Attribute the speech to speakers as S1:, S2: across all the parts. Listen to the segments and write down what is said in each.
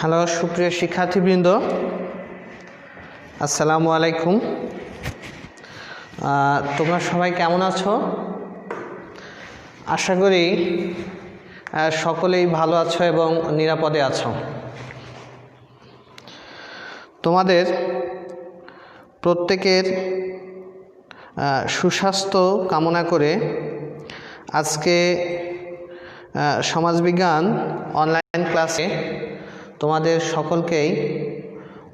S1: Hello সুপ্রিয় শিক্ষার্থীবৃন্দ, আসসালামু আলাইকুম। তোমরা সবাই কেমন আছো? আশা করি সকলেই ভালো আছো এবং নিরাপদে আছো। তোমাদের প্রত্যেকের সুস্বাস্থ্য কামনা করে আজকে সমাজবিজ্ঞান অনলাইন ক্লাসে তোমাদের সকলকেই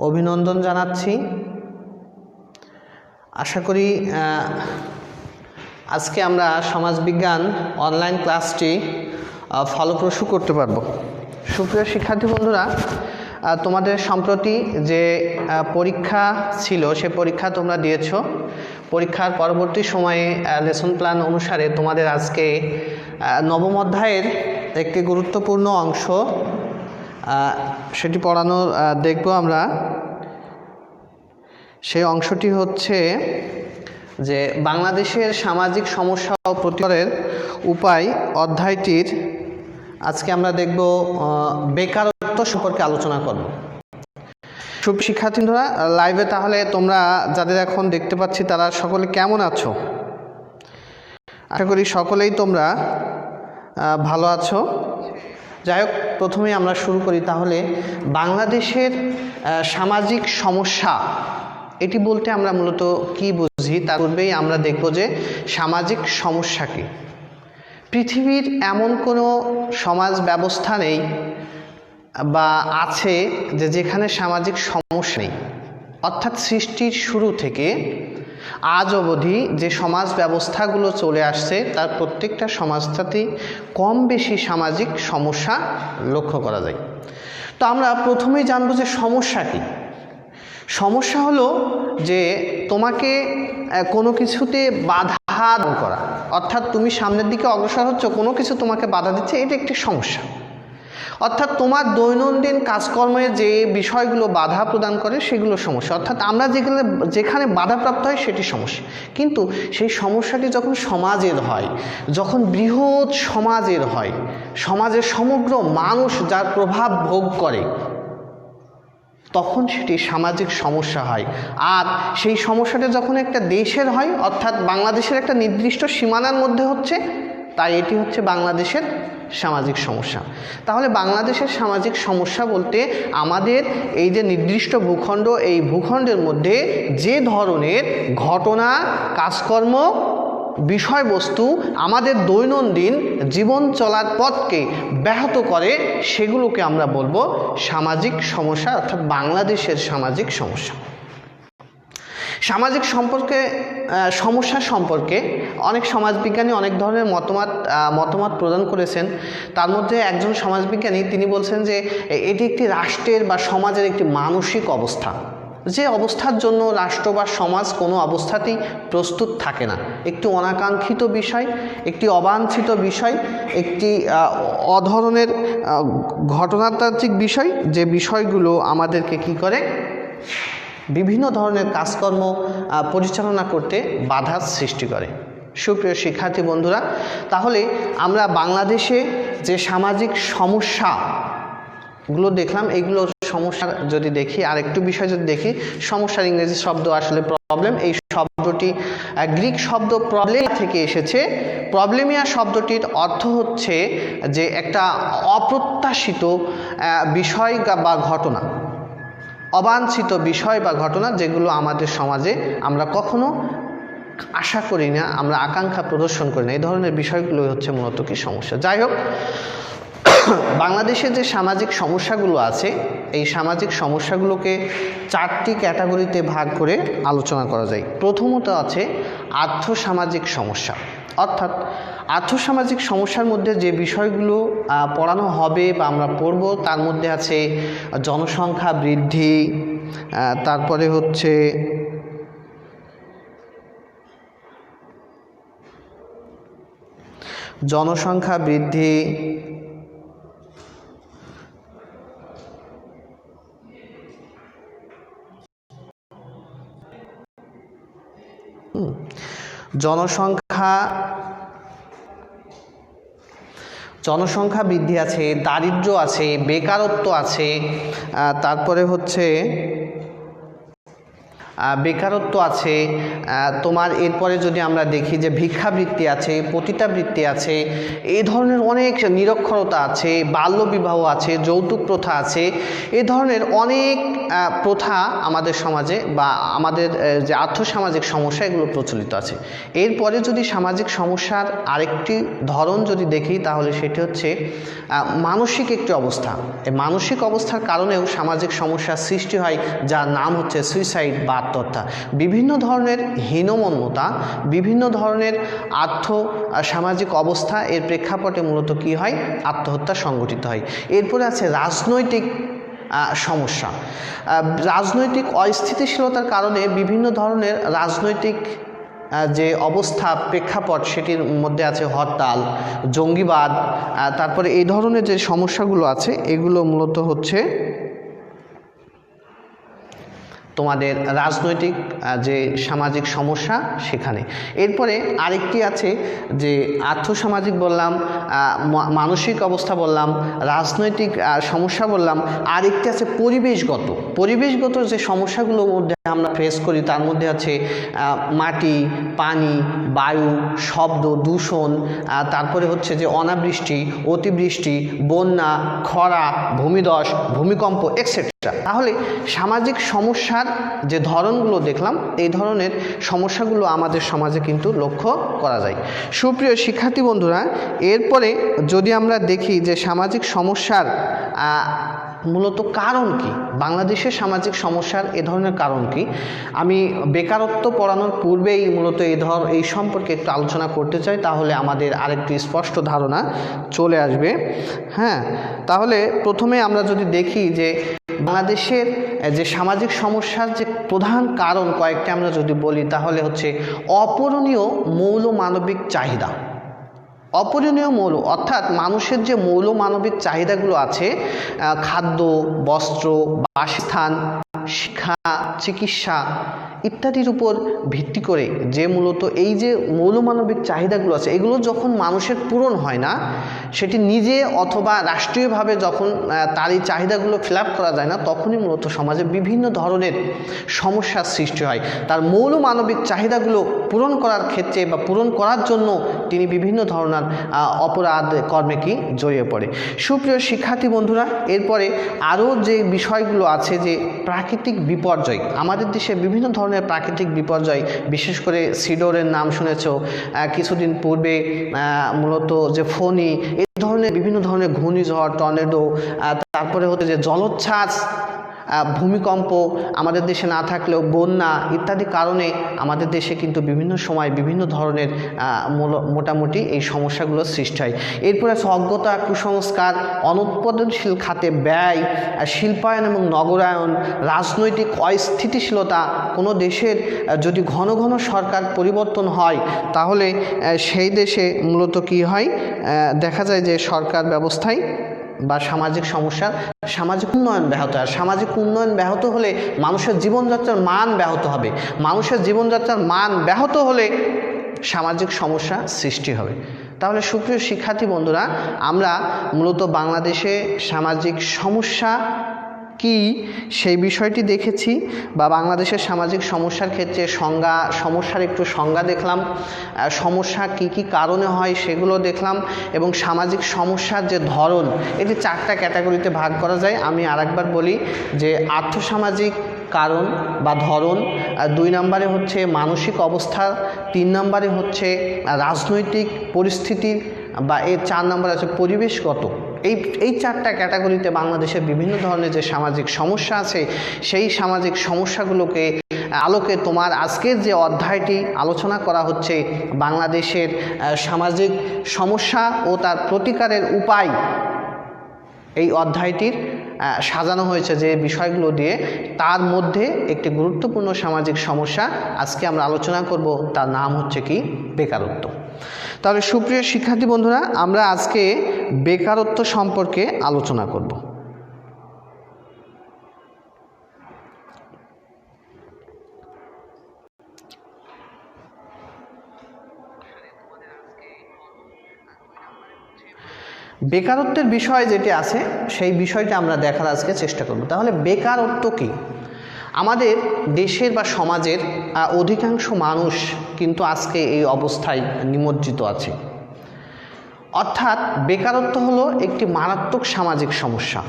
S1: অভিনন্দন জানাচ্ছি। আশা করি আজকে আমরা সমাজবিজ্ঞান অনলাইন ক্লাসটি ফলপ্রসূ করতে পারব। সুপ্রিয় শিক্ষার্থী বন্ধুরা, তোমাদের সম্প্রতি যে পরীক্ষা ছিল সে পরীক্ষা তোমরা দিয়েছো। পরীক্ষার পরবর্তী সময়ে লেসন প্ল্যান অনুসারে তোমাদের আজকে নবম অধ্যায়ের একটি গুরুত্বপূর্ণ অংশ সেটি পড়ানো দেখব আমরা। সেই অংশটি হচ্ছে যে বাংলাদেশের সামাজিক সমস্যা ও প্রতিকারের উপায় অধ্যায়টির আজকে আমরা দেখব বেকারত্ব সম্পর্কে আলোচনা করব। শিক্ষার্থীরা লাইভে তাহলে তোমরা যাদের এখন দেখতে পাচ্ছি তারা সকলে কেমন আছো? আশা করি সকলেই তোমরা ভালো আছো। যাই হোক, প্রথমেই আমরা শুরু করি। তাহলে বাংলাদেশের সামাজিক সমস্যা এটি বলতে আমরা মূলত কি বুঝি তার পূর্বেই আমরা দেখব যে সামাজিক সমস্যা কি। পৃথিবীর এমন কোনো সমাজ ব্যবস্থা নেই বা আছে যেখানে সামাজিক সমস্যা নেই। অর্থাৎ সৃষ্টির শুরু থেকে আজ অবধি যে সমাজ ব্যবস্থাগুলো চলে আসছে তার প্রত্যেকটা সমাজটাতেই কম বেশি সামাজিক সমস্যা লক্ষ্য করা যায়। তো আমরা প্রথমেই জানবো যে সমস্যা কি। সমস্যা হলো যে তোমাকে কোনো কিছুতে বাধা করা, অর্থাৎ তুমি সামনের দিকে অগ্রসর হচ্ছ, কোনো কিছু তোমাকে বাধা দিচ্ছে, এটা একটি সমস্যা। অর্থাৎ তোমার দৈনন্দিন কাজকর্মে যে বিষয়গুলো বাধা প্রদান করে সেগুলো সমস্যা। অর্থাৎ আমরা যেখানে বাধাপ্রাপ্ত হয় সেটি সমস্যা। কিন্তু সেই সমস্যাটি যখন সমাজের হয়, যখন বৃহৎ সমাজের হয়, সমাজের সমগ্র মানুষ যার প্রভাব ভোগ করে, তখন সেটি সামাজিক সমস্যা হয়। আর সেই সমস্যাটা যখন একটা দেশের হয়, অর্থাৎ বাংলাদেশের একটা নির্দিষ্ট সীমানার মধ্যে হচ্ছে, তাই এটি হচ্ছে বাংলাদেশের সামাজিক সমস্যা। তাহলে বাংলাদেশের সামাজিক সমস্যা বলতে আমাদের এই যে নির্দিষ্ট ভূখণ্ড, এই ভূখণ্ডের মধ্যে যে ধরনের ঘটনা, কাজকর্ম, বিষয়বস্তু আমাদের দৈনন্দিন জীবন চলার পথকে ব্যাহত করে, সেগুলোকে আমরা বলবো সামাজিক সমস্যা, অর্থাৎ বাংলাদেশের সামাজিক সমস্যা। সামাজিক সমস্যা সম্পর্কে অনেক সমাজবিজ্ঞানী অনেক ধরনের মতামত প্রদান করেছেন। তার মধ্যে একজন সমাজবিজ্ঞানী তিনি বলছেন যে এটি একটি রাষ্ট্রের বা সমাজের একটি মানসিক অবস্থা, যে অবস্থার জন্য রাষ্ট্র বা সমাজ কোনো অবস্থাতেই প্রস্তুত থাকে না। একটি অনাকাঙ্ক্ষিত বিষয়, একটি অবাঞ্ছিত বিষয়, একটি অধরনের ঘটনাতান্ত্রিক বিষয়, যে বিষয়গুলো আমাদেরকে কি করে, বিভিন্ন ধরনের কাজকর্ম পরিচালনা করতে বাধার সৃষ্টি করে। সুপ্রিয় শিক্ষার্থী বন্ধুরা, তাহলে আমরা বাংলাদেশে যে সামাজিক সমস্যাগুলো দেখলাম, এইগুলো সমস্যা যদি দেখি, আর একটু বিষয় যদি দেখি, সমস্যার ইংরেজি শব্দ আসলে প্রবলেম। এই শব্দটি গ্রিক শব্দ প্রবলেম থেকে এসেছে। প্রবলেমিয়া শব্দটির অর্থ হচ্ছে যে একটা অপ্রত্যাশিত বিষয় বা ঘটনা, অবাঞ্ছিত বিষয় বা ঘটনা, যেগুলো আমাদের সমাজে আমরা কখনো আশা করি না, আমরা আকাঙ্ক্ষা প্রদর্শন করি না। এই ধরনের বিষয়গুলো হচ্ছে মূলত কি সমস্যা। যাই হোক, বাংলাদেশে যে সামাজিক সমস্যাগুলো আছে, এই সামাজিক সমস্যাগুলোকে চারটি ক্যাটাগরিতে ভাগ করে আলোচনা করা যায়। প্রথমত আছে আর্থসামাজিক সমস্যা। অর্থাৎ আর্থসামাজিক সমস্যার মধ্যে যে বিষয়গুলো পড়ানো হবে বা আমরা পড়ব, তার মধ্যে আছে জনসংখ্যা বৃদ্ধি, তারপরে হচ্ছে জনসংখ্যা বৃদ্ধি, জনসংখ্যা বৃদ্ধি আছে, দারিদ্র্য আছে, বেকারত্ব আছে, তারপরে হচ্ছে বেকারত্ব আছে, তোমার এরপরে যদি আমরা দেখি যে ভিক্ষাবৃত্তি আছে, পতিতাবৃত্তি আছে, এই ধরনের অনেক নিরক্ষরতা আছে, বাল্যবিবাহ আছে, যৌতুক প্রথা আছে, এই ধরনের অনেক প্রথা আমাদের সমাজে বা আমাদের যে আর্থসামাজিক সমস্যা এগুলো প্রচলিত আছে। এরপরে যদি সামাজিক সমস্যার আরেকটি ধরন যদি দেখি তাহলে সেটি হচ্ছে মানসিক একটি অবস্থা। এই মানসিক অবস্থার কারণেও সামাজিক সমস্যার সৃষ্টি হয়, যার নাম হচ্ছে সুইসাইড বা আত্মহত্যা। বিভিন্ন ধরনের হীনমন্যতা, বিভিন্ন ধরনের সামাজিক অবস্থা এর প্রেক্ষাপটে মূলত কি হয়, আত্মহত্যা সংঘটিত হয়। এরপরে আছে রাজনৈতিক সমস্যা। রাজনৈতিক অস্থিতিশীলতার কারণে বিভিন্ন ধরনের রাজনৈতিক যে অবস্থা প্রেক্ষাপট সেটির মধ্যে আছে হরতাল, জঙ্গিবাদ, তারপরে এই ধরনের যে সমস্যাগুলো আছে এগুলো মূলত হচ্ছে তোমাদের রাজনৈতিক যে সামাজিক সমস্যা সেখানে। এরপরে আরেকটি আছে যে আর্থসামাজিক বললাম, মানসিক অবস্থা বললাম, রাজনৈতিক সমস্যা বললাম, আরেকটি আছে পরিবেশগত যে সমস্যাগুলোর মধ্যে আমরা ফেস করি তার মধ্যে আছে মাটি, পানি, বায়ু, শব্দ দূষণ, তারপরে হচ্ছে যে অনাবৃষ্টি, অতিবৃষ্টি, বন্যা, খরা, ভূমিধস, ভূমিকম্প এক্সেট্রা। তাহলে সামাজিক সমস্যার যে ধরনগুলো দেখলাম, এই ধরনের সমস্যাগুলো আমাদের সমাজে কিন্তু লক্ষ্য করা যায়। সুপ্রিয় শিক্ষার্থী বন্ধুরা, এরপরে যদি আমরা দেখি যে সামাজিক সমস্যার মূলত কারণ কি, বাংলাদেশের সামাজিক সমস্যার এ ধরনের কারণ কি, আমি বেকারত্ব পড়ানোর পূর্বেই মূলত এই সম্পর্কে একটু আলোচনা করতে চাই, তাহলে আমাদের আরেকটি স্পষ্ট ধারণা চলে আসবে। হ্যাঁ, তাহলে প্রথমে আমরা যদি দেখি যে বাংলাদেশের যে সামাজিক সমস্যার যে প্রধান কারণ কয়েকটি আমরা যদি বলি তাহলে হচ্ছে অপূরণীয় মৌল মানবিক চাহিদা। অপূরণীয় মৌল অর্থাৎ মানুষের যে মৌল মানবিক চাহিদাগুলো আছে, খাদ্য, বস্ত্র, বাসস্থান, শিক্ষা, চিকিৎসা ইত্যাদির উপর ভিত্তি করে যে মূলত এই যে মৌলমানবিক চাহিদাগুলো আছে এগুলো যখন মানুষের পূরণ হয় না, সেটি নিজে অথবা রাষ্ট্রীয়ভাবে যখন তার এই চাহিদাগুলো ফিল আপ করা যায় না, তখনই মূলত সমাজে বিভিন্ন ধরনের সমস্যার সৃষ্টি হয়। তার মৌলমানবিক চাহিদাগুলো পূরণ করার ক্ষেত্রে বা পূরণ করার জন্য তিনি বিভিন্ন ধরনের অপরাধ কর্মে কি জড়িয়ে পড়ে। সুপ্রিয় শিক্ষার্থী বন্ধুরা, এরপরে আরও যে বিষয়গুলো আছে যে প্রাকৃতিক বিপর্যয়, আমাদের দেশে বিভিন্ন ধরনের প্রাকৃতিক বিপর্যয়, বিশেষ করে সিডরের নাম শুনেছ, কিছুদিন পূর্বে মূলত যে ফণী, এই ধরনের বিভিন্ন ধরনের ঘূর্ণিঝড়, টর্নেডো, তারপরে হচ্ছে যে জলোচ্ছ্বাস, ভূমিকম্প আমাদের দেশে না থাকলেও বন্যা ইত্যাদি কারণে আমাদের দেশে কিন্তু বিভিন্ন সময় বিভিন্ন ধরনের মোটামুটি এই সমস্যাগুলো সৃষ্টি হয়। এরপরে আছে অজ্ঞতা, কুসংস্কার, অনুৎপাদনশীল খাতে ব্যয়, শিল্পায়ন এবং নগরায়ন, রাজনৈতিক অস্থিতিশীলতা। কোনো দেশের যদি ঘন ঘন সরকার পরিবর্তন হয় তাহলে সেই দেশে মূলত কি হয়, দেখা যায় যে সরকার ব্যবস্থায় বা সামাজিক সমস্যা, সামাজিক উন্নয়ন ব্যাহত হয়। সামাজিক উন্নয়ন ব্যাহত হলে মানুষের জীবনযাত্রার মান ব্যাহত হবে, মানুষের জীবনযাত্রার মান ব্যাহত হলে সামাজিক সমস্যা সৃষ্টি হবে। তাহলে সুপ্রিয় শিক্ষার্থী বন্ধুরা, আমরা মূলত বাংলাদেশে সামাজিক সমস্যা কি সেই বিষয়টি দেখেছি, বা বাংলাদেশের সামাজিক সমস্যার ক্ষেত্রে সমস্যার একটু সংজ্ঞা দেখলাম, সমস্যা কি কি কারণে হয় সেগুলো দেখলাম, এবং সামাজিক সমস্যার যে ধরন এটি 4টা ক্যাটাগরিতে ভাগ করা যায়। আমি আরেকবার বলি যে আর্থসামাজিক কারণ বা ধরন, 2 নম্বরে হচ্ছে মানসিক অবস্থা, 3 নম্বরে হচ্ছে রাজনৈতিক পরিস্থিতি, বা এর 4 নম্বরে আছে পরিবেশগত। এই 4টা ক্যাটাগরিতে বাংলাদেশের বিভিন্ন ধরনের যে সামাজিক সমস্যা আছে সেই সামাজিক সমস্যাগুলোকে আলোকে তোমার আজকের যে অধ্যায়টি আলোচনা করা হচ্ছে, বাংলাদেশের সামাজিক সমস্যা ও তার প্রতিকারের উপায়, এই অধ্যায়টির সাজানো হয়েছে যে বিষয়গুলো দিয়ে। তার মধ্যে একটি গুরুত্বপূর্ণ সামাজিক সমস্যা আজকে আমরা আলোচনা করব, তার নাম হচ্ছে কি বেকারত্ব। তাহলে সুপ্রিয় শিক্ষার্থী বন্ধুরা, আমরা আজকে বেকারত্ব সম্পর্কে আলোচনা করব। বেকারত্বের বিষয় যেটি আছে সেই বিষয়টা আমরা দেখার আজকে চেষ্টা করব। তাহলে বেকারত্ব কী? আমাদের দেশের বা সমাজের অধিকাংশ মানুষ কিন্তু আজকে এই অবস্থায় নিমজ্জিত আছে। অর্থাৎ বেকারত্ব হলো একটি মারাত্মক সামাজিক সমস্যা।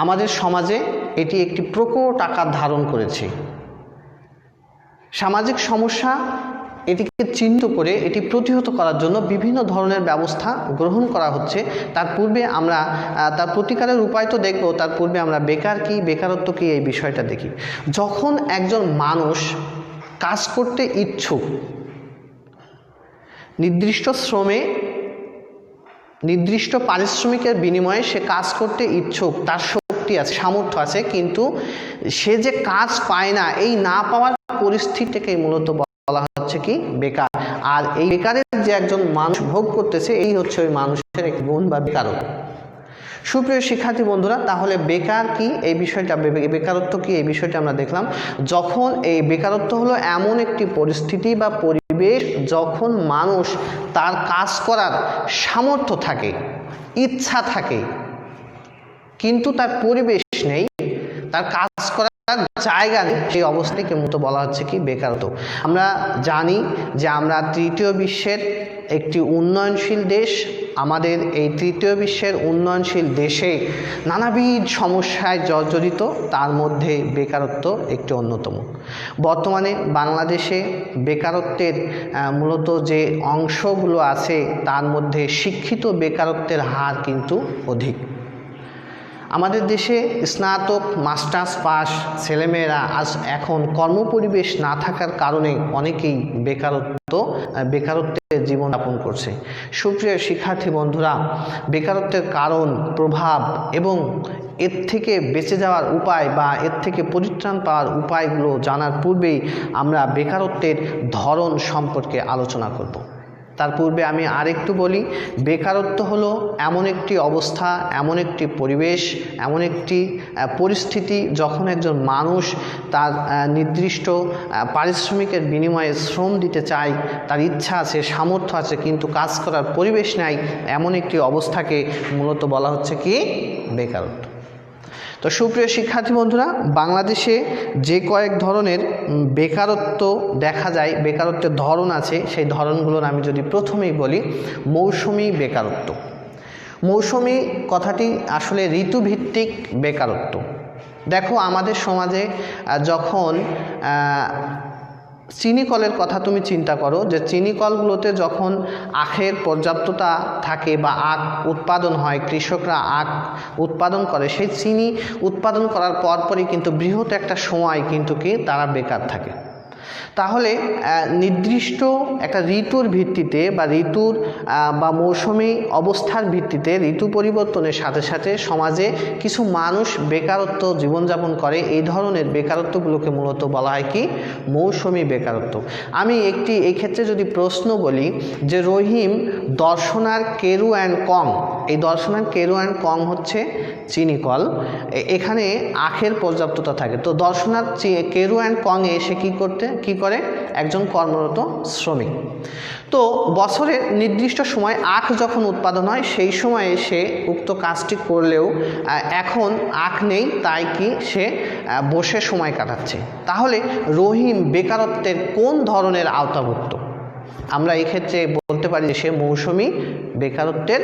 S1: আমাদের সমাজে এটি একটি প্রকট আকার ধারণ করেছে। সামাজিক সমস্যা এটিকে চিহ্নিত করে এটি প্রতিহত করার জন্য বিভিন্ন ধরনের ব্যবস্থা গ্রহণ করা হচ্ছে। তার পূর্বে আমরা তার প্রতিকারের উপায় তো দেখব, তার পূর্বে আমরা বেকার কি, বেকারত্ব কি এই বিষয়টা দেখি। যখন একজন মানুষ কাজ করতে ইচ্ছুক, নির্দিষ্ট শ্রমে নির্দিষ্ট পারিশ্রমিকের বিনিময়ে সে কাজ করতে ইচ্ছুক, তার শক্তি আছে, সামর্থ্য আছে, কিন্তু সে যে কাজ পায় না, এই না পাওয়ার পরিস্থিতিকেই মূলত বলা হচ্ছে কি বেকার। আর এই বেকারের যে একজন মানুষ ভোগ করতেছে, এই হচ্ছে ওই মানুষের এক গুণ বা বেকারত্ব। সুপ্রিয় শিক্ষার্থী বন্ধুরা, তাহলে বেকার কি এই বিষয়টা, বেকারত্ব কি এই বিষয়টা আমরা দেখলাম। যখন এই বেকারত্ব হলো এমন একটি পরিস্থিতি বা পরিবেশ যখন মানুষ তার কাজ করার সামর্থ্য থাকে, ইচ্ছা থাকে, কিন্তু তার পরিবেশ নেই, তার কাজ করার জায়গা নেই, সেই অবস্থাকে মতো বলা হচ্ছে কি বেকারত্ব। আমরা জানি যে আমরা তৃতীয় বিশ্বের একটি উন্নয়নশীল দেশ। আমাদের এই তৃতীয় বিশ্বের উন্নয়নশীল দেশে নানাবিধ সমস্যায় জর্জরিত, তার মধ্যে বেকারত্ব একটি অন্যতম। বর্তমানে বাংলাদেশে বেকারত্বের মূলত যে অংশগুলো আছে তার মধ্যে শিক্ষিত বেকারত্বের হার কিন্তু অধিক। আমাদের দেশে স্নাতক মাস্টার্স পাস ছেলেমেয়েরা আজ এখন কর্মপরিবেশ না থাকার কারণে অনেকেই বেকারত্বের জীবনযাপন করছে। সুপ্রিয় শিক্ষার্থী বন্ধুরা, বেকারত্বের কারণ, প্রভাব এবং এর থেকে বেঁচে যাওয়ার উপায় বা এর থেকে পরিত্রাণ পাওয়ার উপায়গুলো জানার পূর্বেই আমরা বেকারত্বের ধরন সম্পর্কে আলোচনা করব। তার পূর্বে আমি আরেকটু বলি, বেকারত্ব হলো এমন একটি অবস্থা, এমন একটি পরিবেশ, এমন একটি পরিস্থিতি যখন একজন মানুষ তার নির্দিষ্ট পারিশ্রমিকের বিনিময়ে শ্রম দিতে চায়, তার ইচ্ছা আছে, সামর্থ্য আছে, কিন্তু কাজ করার পরিবেশ নাই, এমন একটি অবস্থাকে মূলত বলা হচ্ছে কি বেকারত্ব। তো সুপ্রিয় শিক্ষার্থী বন্ধুরা, বাংলাদেশে যে কয়েক ধরনের বেকারত্ব দেখা যায়, বেকারত্বের ধরন আছে, সেই ধরনগুলোর আমি যদি প্রথমেই বলি, মৌসুমি বেকারত্ব। মৌসুমি কথাটি আসলে ঋতুভিত্তিক বেকারত্ব। দেখো, আমাদের সমাজে যখন চিনি কলের কথা তুমি চিন্তা করো, যে চিনি কলগুলোতে যখন আখের পর্যাপ্ততা থাকে বা আখ উৎপাদন হয়, কৃষকরা আখ উৎপাদন করে, সেই চিনি উৎপাদন করার পরপরই কিন্তু বৃহৎ একটা সময় কিন্তু কি তারা বেকার থাকে। তাহলে নির্দিষ্ট একটা ঋতুর ভিত্তিতে বা ঋতুর বা মৌসুমি অবস্থার ভিত্তিতে ঋতু পরিবর্তনের সাথে সাথে সমাজে কিছু মানুষ বেকারত্ব জীবনযাপন করে। এই ধরনের বেকারত্বগুলোকে মূলত বলা হয় কি মৌসুমি বেকারত্ব। আমি এই ক্ষেত্রে যদি প্রশ্ন বলি যে রহিম দর্শনার কেরু অ্যান্ড কং, এই দর্শনার কেরু অ্যান্ড কং হচ্ছে চিনিকল, এখানে আখের পর্যাপ্ততা থাকে। তো দর্শনার কেরু অ্যান্ড কং এসে কি করে একজন কর্মরত শ্রমিক। তো বছরের নির্দিষ্ট সময় আখ যখন উৎপাদন হয় সেই সময়ে সে উক্ত কাজটি করলেও এখন আখ নেই, তাই কি সে বসে সময় কাটাচ্ছে। তাহলে রহিম বেকারত্বের কোন ধরনের আওতাভুক্ত? আমরা এই ক্ষেত্রে বলতে পারি যে সে মৌসুমি বেকারত্বের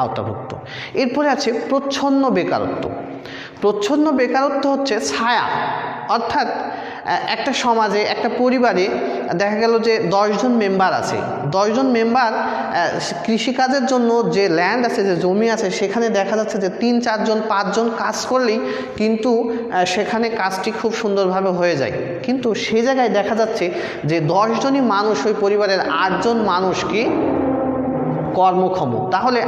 S1: আওতাভুক্ত। এরপরে আছে প্রচ্ছন্ন বেকারত্ব। প্রচ্ছন্ন বেকারত্ব হচ্ছে ছায়া, অর্থাৎ একটা সমাজে, একটা পরিবারে দেখা গেল যে 10 জন মেম্বার আছে, 10 জন মেম্বার কৃষিকাজের জন্য যে ল্যান্ড আছে, যে জমি আছে, সেখানে দেখা যাচ্ছে যে 3, 4 জন 5 জন কাজ করলেই কিন্তু সেখানে কাজটি খুব সুন্দরভাবে হয়ে যায়। কিন্তু সেই জায়গায় দেখা যাচ্ছে যে 10 জনই মানুষ, ওই পরিবারের 8 জন মানুষ কি কর্মক্ষম। তাহলে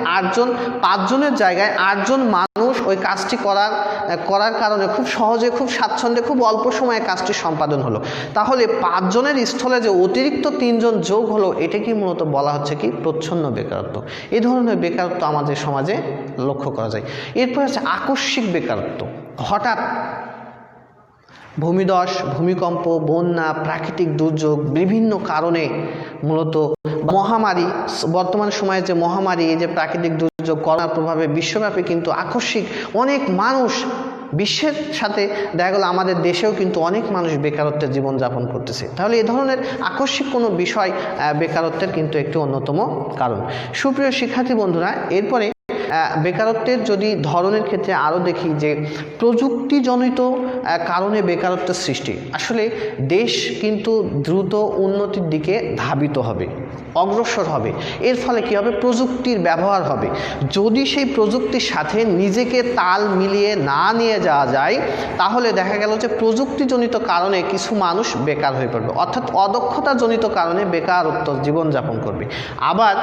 S1: 5 জনের জায়গায় 8 জন মানুষ ওই কাজটি করার কারণে খুব সহজে, খুব স্বাচ্ছন্দ্যে, খুব অল্প সময়ে কাজটি সম্পাদন হলো। তাহলে 5 জনের স্থলে যে অতিরিক্ত 3 জন যোগ হলো, এটাকে মূলত বলা হচ্ছে কি প্রচ্ছন্ন বেকারত্ব। এই ধরনের বেকারত্ব আমাদের সমাজে লক্ষ্য করা যায়। এরপর হচ্ছে আকস্মিক বেকারত্ব। হঠাৎ ভূমিধস, ভূমিকম্প, বন্যা, প্রাকৃতিক দুর্যোগ, বিভিন্ন কারণে মূলত মহামারী, বর্তমান সময়ে যে মহামারী, এই যে প্রাকৃতিক দুর্যোগ, করোনার প্রভাবে বিশ্বব্যাপী কিন্তু আকস্মিক অনেক মানুষ, বিশ্বের সাথে দেখা গেল আমাদের দেশেও কিন্তু অনেক মানুষ বেকারত্বের জীবনযাপন করতেছে। তাহলে এ ধরনের আকস্মিক কোনো বিষয় বেকারত্বের কিন্তু একটি অন্যতম কারণ। সুপ্রিয় শিক্ষার্থী বন্ধুরা, এরপরে বেকারত্বের যদি ধরনের ক্ষেত্রে আরও দেখি যে প্রযুক্তিজনিত কারণে বেকারত্বের সৃষ্টি। আসলে দেশ কিন্তু দ্রুত উন্নতির দিকে ধাবিত হবে, অগ্রসর হবে। এর ফলে কী হবে? প্রযুক্তির ব্যবহার হবে। যদি সেই প্রযুক্তির সাথে নিজেকে তাল মিলিয়ে না নিয়ে যাওয়া যায়, তাহলে দেখা গেল যে প্রযুক্তিজনিত কারণে কিছু মানুষ বেকার হয়ে পড়বে, অর্থাৎ অদক্ষতাজনিত কারণে বেকারত্ব জীবনযাপন করবে। আবার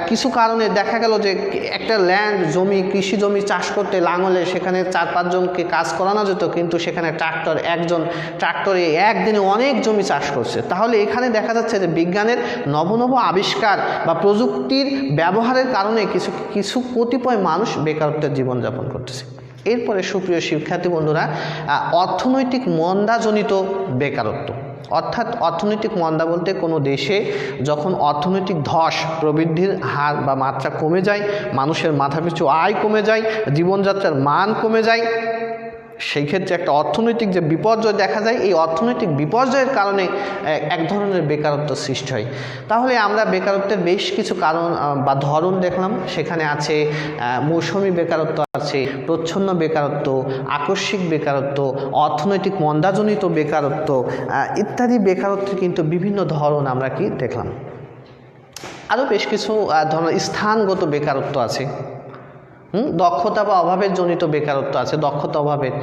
S1: কিছু কারণে দেখা গেল যে একটা ল্যান্ড জমি, কৃষি জমি চাষ করতে লাঙলে সেখানে 4-5 জনকে কাজ করানো যেত, কিন্তু সেখানে একজন ট্রাক্টরে একদিনে অনেক জমি চাষ করছে। তাহলে এখানে দেখা যাচ্ছে যে বিজ্ঞানের নব আবিষ্কার বা প্রযুক্তির ব্যবহারের কারণে কিছু কতিপয় মানুষ বেকারত্বের জীবনযাপন করতেছে। এরপরে সুপ্রিয় শিক্ষার্থী বন্ধুরা, অর্থনৈতিক মন্দাজনিত বেকারত্ব। অর্থাৎ অর্থনৈতিক মন্দা বলতে কোনো দেশে যখন অর্থনৈতিক ধস প্রবৃদ্ধির হার বা মাত্রা কমে যায়, মানুষের মাথাপিছু আয় কমে যায়, জীবনযাত্রার মান কমে যায়, সেই ক্ষেত্রে একটা অর্থনৈতিক যে বিপর্যয় দেখা যায়, এই অর্থনৈতিক বিপর্যয়ের কারণে এক ধরনের বেকারত্ব সৃষ্টি হয়। তাহলে আমরা বেকারত্বের বেশ কিছু কারণ বা ধরন দেখলাম। সেখানে আছে মৌসুমি বেকারত্ব, আছে প্রচ্ছন্ন বেকারত্ব, আকস্মিক বেকারত্ব, অর্থনৈতিক মন্দাজনিত বেকারত্ব ইত্যাদি বেকারত্বের কিন্তু বিভিন্ন ধরন আমরা কি দেখলাম। আরও বেশ কিছু ধরনের স্থানগত বেকারত্ব আছে, দক্ষতা বা অভাবের জনিত বেকারত্ব আছে, দক্ষতা অভাবের।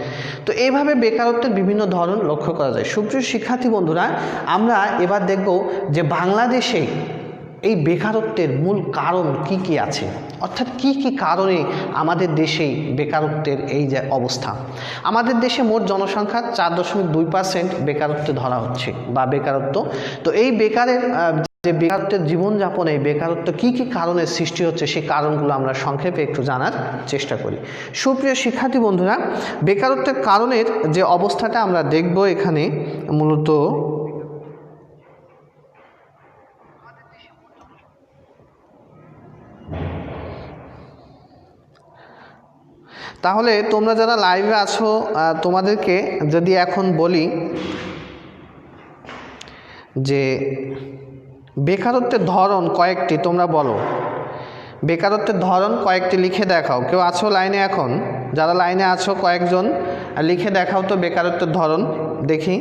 S1: তো এইভাবে বেকারত্বের বিভিন্ন ধরন লক্ষ্য করা যায়। সুপ্রিয় শিক্ষার্থী বন্ধুরা, আমরা এবার দেখব যে বাংলাদেশে এই বেকারত্বের মূল কারণ কি কি আছে, অর্থাৎ কি কি কারণে আমাদের দেশে বেকারত্বের এই যে অবস্থা। আমাদের দেশে মোট জনসংখ্যার 4.2% বেকারত্বে ধরা হচ্ছে বা বেকারত্ব। তো এই যে বেকারত্বের জীবনযাপনে বেকারত্ব কি কি কারণে সৃষ্টি হচ্ছে, সেই কারণগুলো আমরা সংক্ষেপে একটু জানার চেষ্টা করি। সুপ্রিয় শিক্ষার্থী বন্ধুরা, বেকারত্বের কারণের যে অবস্থাটা আমরা দেখব এখানে মূলত তাহলে তোমরা যারা লাইভে আছো তোমাদেরকে যদি এখন বলি যে বেকারত্বের ধরন কয়েকটি, তোমরা বলো বেকারত্বের ধরন কয়েকটি লিখে দেখাও। কেউ আছো লাইনে? এখন যারা লাইনে আছো কয়েকজন লিখে দেখাও তো বেকারত্বের ধরন দেখি।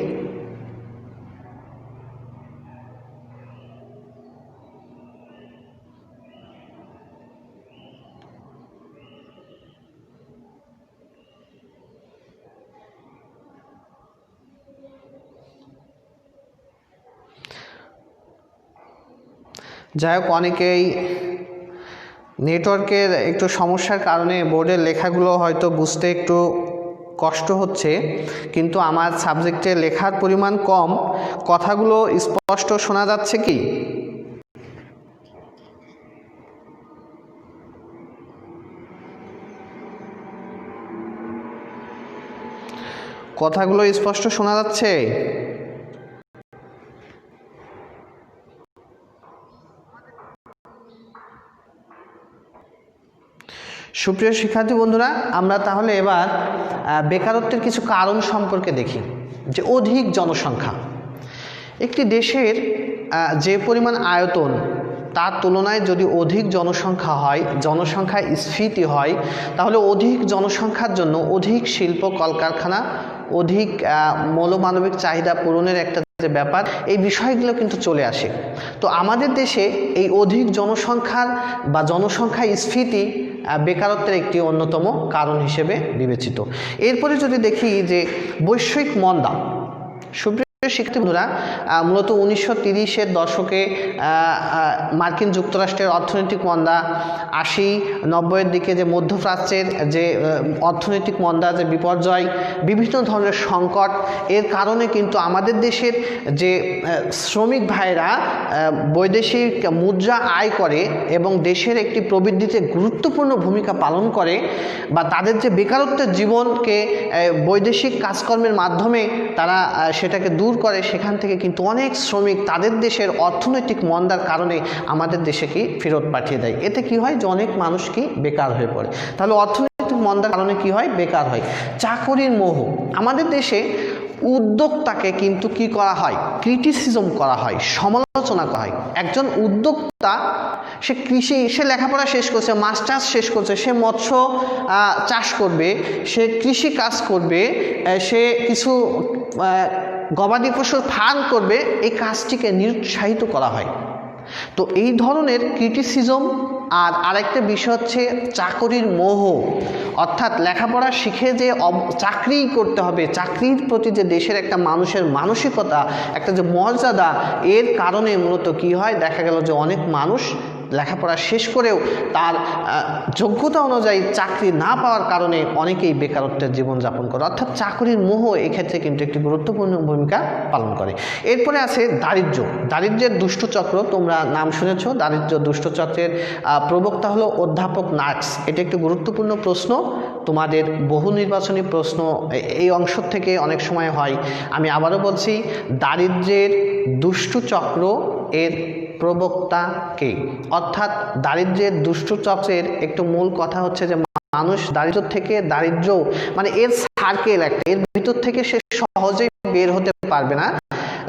S1: যাই হোক, অনেকেই নেটওয়ার্কের একটু সমস্যার কারণে বোর্ডের লেখাগুলো হয়তো বুঝতে একটু কষ্ট হচ্ছে, কিন্তু আমার সাবজেক্টে লেখার পরিমাণ কম, কথাগুলো স্পষ্ট শোনা যাচ্ছে কি? কথাগুলো স্পষ্ট শোনা যাচ্ছে? সুপ্রিয় শিক্ষার্থী বন্ধুরা, আমরা তাহলে এবার বেকারত্বের কিছু কারণ সম্পর্কে দেখি। যে অধিক জনসংখ্যা, একটি দেশের যে পরিমাণ আয়তন তার তুলনায় যদি অধিক জনসংখ্যা হয়, জনসংখ্যা স্ফীতি হয়, তাহলে অধিক জনসংখ্যার জন্য অধিক শিল্প কলকারখানা, অধিক মৌলমানবিক চাহিদা পূরণের একটা যে ব্যাপার, এই বিষয়গুলো কিন্তু চলে আসে। তো আমাদের দেশে এই অধিক জনসংখ্যার বা জনসংখ্যা স্ফীতি বেকারত্বের একটি অন্যতম কারণ হিসেবে বিবেচিত। এরপরে যদি দেখি যে বৈশ্বিক মন্দা, শিক্ষার্থী বন্ধুরা, মূলত 1930-এর দশকে মার্কিন যুক্তরাষ্ট্রের অর্থনৈতিক মন্দা, 80-90-এর দিকে যে মধ্যপ্রাচ্যের যে অর্থনৈতিক মন্দা, যে বিপর্যয়, বিভিন্ন ধরনের সংকট, এর কারণে কিন্তু আমাদের দেশের যে শ্রমিক ভাইরা বৈদেশিক মুদ্রা আয় করে এবং দেশের একটি প্রবৃদ্ধিতে গুরুত্বপূর্ণ ভূমিকা পালন করে, বা তাদের যে বেকারত্বের জীবনকে বৈদেশিক কাজকর্মের মাধ্যমে তারা সেটাকে দূর দূর করে সেখান থেকে কিন্তু অনেক শ্রমিক তাদের দেশের অর্থনৈতিক মন্দার কারণে আমাদের দেশে কি ফেরত পাঠিয়ে দেয়। এতে কি হয় যে অনেক মানুষ কি বেকার হয়ে পড়ে। তাহলে অর্থনৈতিক মন্দার কারণে কি হয়, বেকার হয়। চাকরির মোহ, আমাদের দেশে উদ্যোক্তাকে কিন্তু কি করা হয়, ক্রিটিসিজম করা হয়, সমালোচনা করা হয়। একজন উদ্যোক্তা সে সে লেখাপড়া শেষ করছে, মাস্টার্স শেষ করছে, সে মৎস্য চাষ করবে, সে কৃষি কাজ করবে, সে কিছু গবাদি পশুর ফার্ম করবে, এই কাজটিকে নিরুৎসাহিত করা হয়। তো এই ধরনের ক্রিটিসিজম আর আরেকটা বিষয় হচ্ছে চাকরির মোহ, অর্থাৎ লেখাপড়া শিখে যে চাকরি করতে হবে, চাকরির প্রতি যে দেশের একটা মানুষের মানসিকতা, একটা যে মর্যাদা, এর কারণে মূলত কি হয়, দেখা গেল যে অনেক মানুষ লেখাপড়া শেষ করেও তার যোগ্যতা অনুযায়ী চাকরি না পাওয়ার কারণে অনেকেই বেকারত্বের জীবনযাপন করে। অর্থাৎ চাকরির মোহ এক্ষেত্রে কিন্তু একটি গুরুত্বপূর্ণ ভূমিকা পালন করে। এরপরে আছে দারিদ্র্য। দারিদ্র্যের দুষ্টচক্র, তোমরা নাম শুনেছ। দারিদ্র্য দুষ্টচক্রের প্রবক্তা হলো অধ্যাপক মার্কস। এটা একটি গুরুত্বপূর্ণ প্রশ্ন, তোমাদের বহু নির্বাচনী প্রশ্ন এই অংশ থেকে অনেক সময় হয়। আমি আবারও বলছি, দারিদ্র্যের দুষ্টচক্র এর প্রবক্তা কে? অর্থাৎ দারিদ্র্যের দুষ্টচক্রের একটু মূল কথা হচ্ছে যে মানুষ দারিদ্র্য থেকে, দারিদ্র্য মানে এর সার্কেল একটা, এর ভিতর থেকে সে সহজেই বের হতে পারবে না।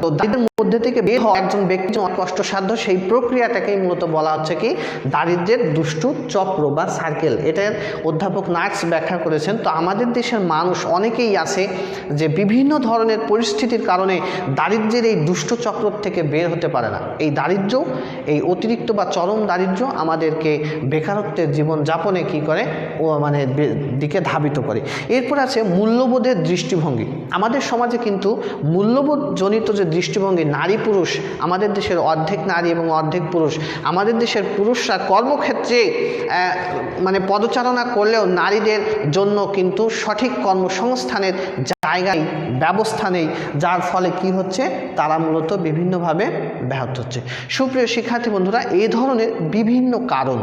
S1: তো দারিদ্র্যের মধ্যে থেকে বের হওয়া একজন ব্যক্তি অনেক কষ্টসাধ্য, সেই প্রক্রিয়াটাকেই মূলত বলা হচ্ছে কি দারিদ্র্যের দুষ্টু চক্র বা সার্কেল। এটার অধ্যাপক মার্কস ব্যাখ্যা করেছেন। তো আমাদের দেশের মানুষ অনেকেই আছে যে বিভিন্ন ধরনের পরিস্থিতির কারণে দারিদ্র্যের এই দুষ্ট চক্র থেকে বের হতে পারে না। এই দারিদ্র্য, এই অতিরিক্ত বা চরম দারিদ্র্য আমাদেরকে বেকারত্বের জীবনযাপনে কি করে, ও মানে দিকে ধাবিত করে। এরপর আছে মূল্যবোধের দৃষ্টিভঙ্গি। আমাদের সমাজে কিন্তু মূল্যবোধ জনিত যে দৃষ্টিভঙ্গি, নারী পুরুষ, আমাদের দেশের অর্ধেক নারী এবং অর্ধেক পুরুষ। আমাদের দেশের পুরুষরা কর্মক্ষেত্রে মানে পদচারণা করলেও নারীদের জন্য কিন্তু সঠিক কর্মসংস্থানের জায়গায় ব্যবস্থা নেই, যার ফলে কি হচ্ছে, তারা মূলত বিভিন্নভাবে ব্যাহত হচ্ছে। সুপ্রিয় শিক্ষার্থী বন্ধুরা, এই ধরনের বিভিন্ন কারণ,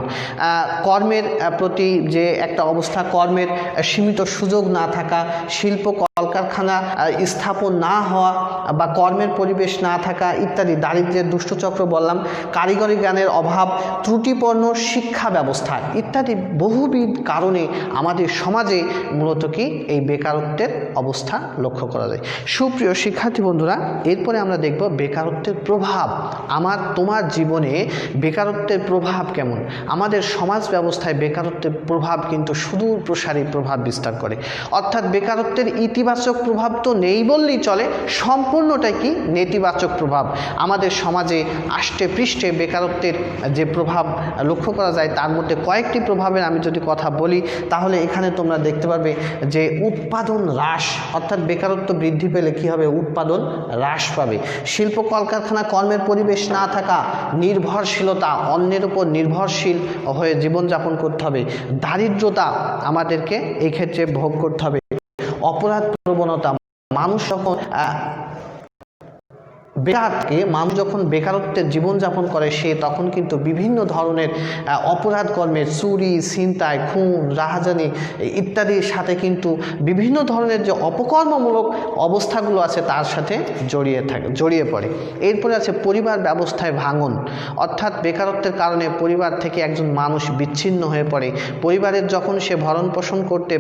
S1: কর্মের প্রতি যে একটা অবস্থা, কর্মের সীমিত সুযোগ না থাকা, শিল্প কলকারখানা স্থাপন না হওয়া বা কর্মের পরিবেশ না থাকা ইত্যাদি, দারিদ্র্যের দুষ্টচক্র বললাম, কারিগরি জ্ঞানের অভাব, ত্রুটিপূর্ণ শিক্ষা ব্যবস্থা ইত্যাদি বহুবিধ কারণে আমাদের সমাজে মূলত কি এই বেকারত্বের অবস্থা লক্ষ্য করা যায়। সুপ্রিয় শিক্ষার্থী বন্ধুরা, এরপরে আমরা দেখব বেকারত্বের প্রভাব। আমার তোমার জীবনে বেকারত্বের প্রভাব কেমন। আমাদের সমাজ ব্যবস্থায় বেকারত্বের প্রভাব কিন্তু সুদূর প্রসারী প্রভাব বিস্তার করে। অর্থাৎ বেকারত্বের ইতিবাচক প্রভাব তো নেই বললেই চলে, সম্পূর্ণটাই কি নেতিবাচক প্রভাব। আমাদের সমাজে আষ্টে পৃষ্ঠে বেকারত্বের যে প্রভাব লক্ষ্য করা যায়, তার মধ্যে কয়েকটি প্রভাবের আমি যদি কথা বলি, তাহলে এখানে তোমরা দেখতে পারবে যে উৎপাদন হ্রাস, অর্থাৎ বেকারত্ব বৃদ্ধি পেলে কি হবে, উৎপাদন হ্রাস পাবে। শিল্প কলকারখানা কর্মের পরিবেশ না থাকা, নির্ভরশীলতা, অন্যের উপর নির্ভরশীল হয়ে জীবনযাপন করতে হবে। দারিদ্রতা আমাদেরকে এই ক্ষেত্রে ভোগ করতে হবে। অপরাধ প্রবণতা, মানুষ যখন মানুষ যখন বেকারত্বের জীবনযাপন করে, সে তখন কিন্তু বিভিন্ন ধরনের অপরাধ কর্মে, চুরি, ছিনতাই, খুন, রাহাজানি ইত্যাদির সাথে কিন্তু বিভিন্ন ধরনের যে অপকর্মমূলক অবস্থাগুলো আছে তার সাথে জড়িয়ে পড়ে। এরপরে আছে পরিবার ব্যবস্থায় ভাঙন, অর্থাৎ বেকারত্বের কারণে পরিবার থেকে একজন মানুষ বিচ্ছিন্ন হয়ে পড়ে। পরিবারের যখন সে ভরণ পোষণ করতে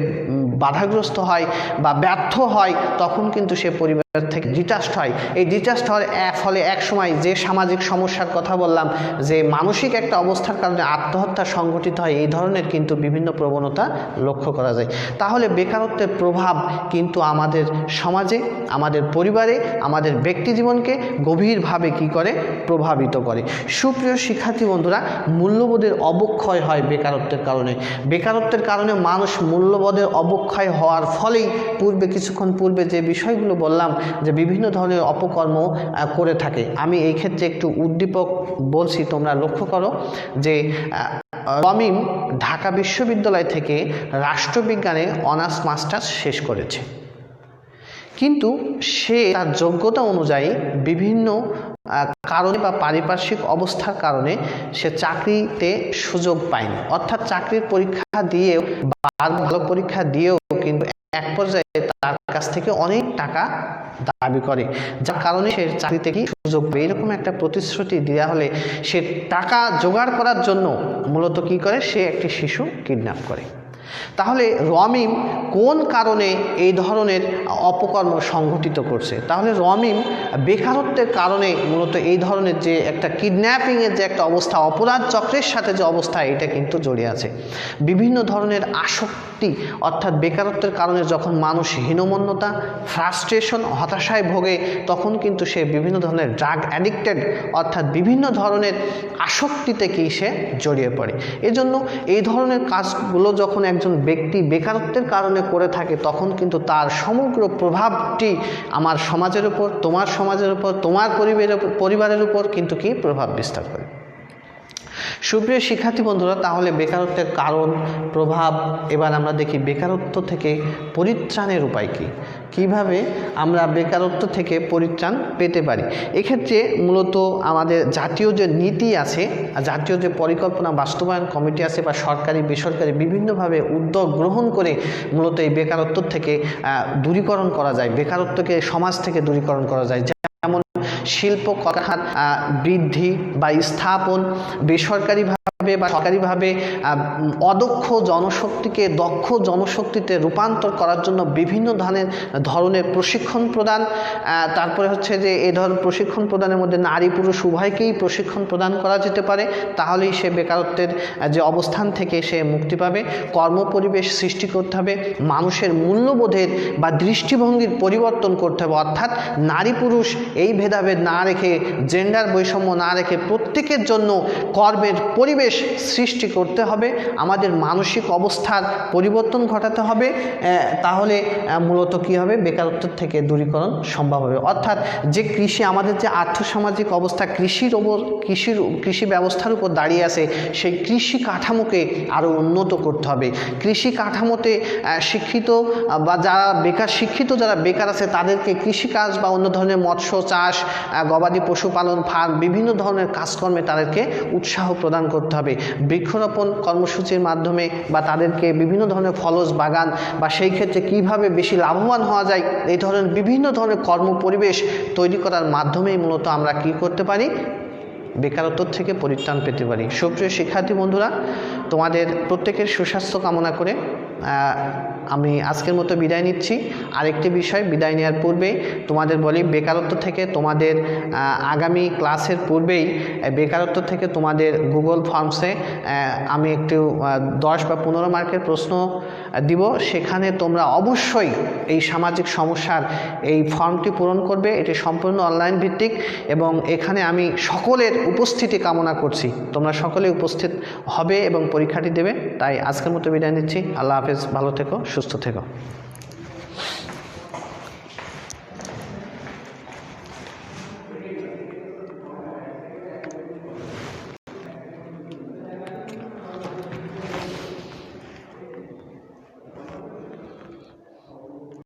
S1: বাধাগ্রস্ত হয় বা ব্যর্থ হয়, তখন কিন্তু সে পরিবার থেকে ডিটাচড হয়। এই ডিটাচড হওয়ার ফলে এক সময় যে সামাজিক সমস্যার কথা বললাম, যে মানসিক একটা অবস্থার কারণে আত্মহত্যা সংঘটিত হয়, এই ধরনের কিন্তু বিভিন্ন প্রবণতা লক্ষ্য করা যায়। তাহলে বেকারত্বের প্রভাব কিন্তু আমাদের সমাজে, আমাদের পরিবারে, আমাদের ব্যক্তি জীবনকে গভীরভাবে কি করে, প্রভাবিত করে। সুপ্রিয় শিক্ষার্থী বন্ধুরা, মূল্যবোধের অবক্ষয় হয় বেকারত্বের কারণে। বেকারত্বের কারণে মানুষ মূল্যবোধের অবক্ষয় হওয়ার ফলেই কিছুক্ষণ পূর্বে যে বিষয়গুলো বললাম, যে বিভিন্ন ধরনের অপকর্ম করে থাকে। আমি এই ক্ষেত্রে একটু উদ্দীপক বলছি, তোমরা লক্ষ্য করো যে রমিম ঢাকা বিশ্ববিদ্যালয় থেকে রাষ্ট্রবিজ্ঞানে অনার্স মাস্টার্স শেষ করেছে, কিন্তু সে তার যোগ্যতা অনুযায়ী বিভিন্ন কারণে বা পারিপার্শ্বিক অবস্থার কারণে সে চাকরিতে সুযোগ পায়নি। অর্থাৎ চাকরির পরীক্ষা দিয়েও, ভালো পরীক্ষা দিয়েও কিন্তু এক পর্যায়ে তার কাছ থেকে অনেক টাকা দাবি করে, যার কারণে সে চাকরি থেকে সুযোগ পেয়ে এরকম একটা প্রতিশ্রুতি দেওয়া হলে সে টাকা জোগাড় করার জন্য মূলত কী করে, সে একটি শিশু কিডন্যাপ করে। তাহলে রমিম কোন কারণে এই ধরনের অপকর্ম সংঘটিত করছে? তাহলে রমিম বেকারত্বের কারণে মূলত এই ধরনের যে একটা কিডন্যাপিংয়ের যে একটা অবস্থা, অপরাধ চক্রের সাথে যে অবস্থা, এটা কিন্তু জড়িয়ে আছে। বিভিন্ন ধরনের আসক্তি অর্থাৎ বেকারত্বের কারণে যখন মানুষ হীনমন্যতা, ফ্রাস্ট্রেশন, হতাশায় ভোগে, তখন কিন্তু সে বিভিন্ন ধরনের ড্রাগ অ্যাডিক্টেড অর্থাৎ বিভিন্ন ধরনের আসক্তিতে কি সে জড়িয়ে পড়ে। এজন্য এই ধরনের কাজগুলো যখন একজন ব্যক্তি বেকারত্বের কারণে করে থাকে, তখন কিন্তু তার সমগ্র প্রভাবটি আমার সমাজের উপর, তোমার সমাজের উপর, তোমার পরিবারের উপর কিন্তু কি প্রভাব বিস্তার করে। সুপ্রিয় শিক্ষার্থী বন্ধুরা, তাহলে বেকারত্বের কারণ, প্রভাব, এবার আমরা দেখি বেকারত্ব থেকে পরিত্রাণের উপায় কী, কীভাবে আমরা বেকারত্ব থেকে পরিত্রাণ পেতে পারি। এক্ষেত্রে মূলত আমাদের জাতীয় যে নীতি আছে, জাতীয় যে পরিকল্পনা বাস্তবায়ন কমিটি আছে বা সরকারি বেসরকারি বিভিন্নভাবে উদ্যোগ গ্রহণ করে মূলত এই বেকারত্ব থেকে দূরীকরণ করা যায়, বেকারত্বকে সমাজ থেকে দূরীকরণ করা যায়। যেমন শিল্প কারখানা বৃদ্ধি বা স্থাপন, বেসরকারিভাবে বা সরকারিভাবে অদক্ষ জনশক্তিকে দক্ষ জনশক্তিতে রূপান্তর করার জন্য বিভিন্ন ধরনের প্রশিক্ষণ প্রদান, তারপরে হচ্ছে যে এই ধরনের প্রশিক্ষণ প্রদানের মধ্যে নারী পুরুষ উভয়কেই প্রশিক্ষণ প্রদান করা যেতে পারে, তাহলেই সে বেকারত্বের যে অবস্থান থেকে সে মুক্তি পাবে। কর্মপরিবেশ সৃষ্টি করতে হবে, মানুষের মূল্যবোধের বা দৃষ্টিভঙ্গির পরিবর্তন করতে হবে, অর্থাৎ নারী পুরুষ এই ভেদাভেদ না রেখে, জেন্ডার বৈষম্য না রেখে প্রত্যেকের জন্য কর্মের পরিবেশ সৃষ্টি করতে হবে। আমাদের মানসিক অবস্থার পরিবর্তন ঘটাতে হবে, তাহলে মূলত কি হবে, বেকারত্ব থেকে দূরীকরণ সম্ভব হবে। অর্থাৎ যে কৃষি, আমাদের যে আর্থসামাজিক অবস্থা কৃষি ব্যবস্থার উপর দাঁড়িয়ে আছে, সেই কৃষি কাঠামোকে আরও উন্নত করতে হবে। কৃষি কাঠামোতে শিক্ষিত বা যারা বেকার আছে তাদেরকে কৃষিকাজ বা অন্য ধরনের মৎস্য চাষ, গবাদি পশুপালন, ফার্ম, বিভিন্ন ধরনের কাজকর্মে তাদেরকে উৎসাহ প্রদান করতে হবে। বৃক্ষরোপণ কর্মসূচির মাধ্যমে বা তাদেরকে বিভিন্ন ধরনের ফলজ বাগান বা সেই ক্ষেত্রে কিভাবে বেশি লাভবান হওয়া যায়, এই ধরনের বিভিন্ন ধরনের কর্মপরিবেশ তৈরি করার মাধ্যমেই মূলত আমরা কি করতে পারি, বেকারত্ব থেকে পরিত্রাণ পেতে পারি। সুপ্রিয় শিক্ষার্থী বন্ধুরা, তোমাদের প্রত্যেকের সুস্বাস্থ্য কামনা করে আমি আজকের মতো বিদায় নিচ্ছি। আরেকটি বিষয়, বিদায় নেওয়ার পূর্বে তোমাদের বলি, বেকারত্ব থেকে তোমাদের আগামী ক্লাসের পূর্বেই বেকারত্ব থেকে তোমাদের গুগল ফর্মসে আমি একটু 10 বা 15 মার্কের প্রশ্ন দিব। সেখানে তোমরা অবশ্যই এই সামাজিক সমস্যার এই ফর্মটি পূরণ করবে। এটি সম্পূর্ণ অনলাইন ভিত্তিক এবং এখানে আমি সকলের উপস্থিতি কামনা করছি। তোমরা সকলে উপস্থিত হবে এবং পরীক্ষাটি দেবে। তাই আজকের মতো বিদায় নিচ্ছি। আল্লাহ হাফেজ, ভালো থেকো, সুস্থ থেকো।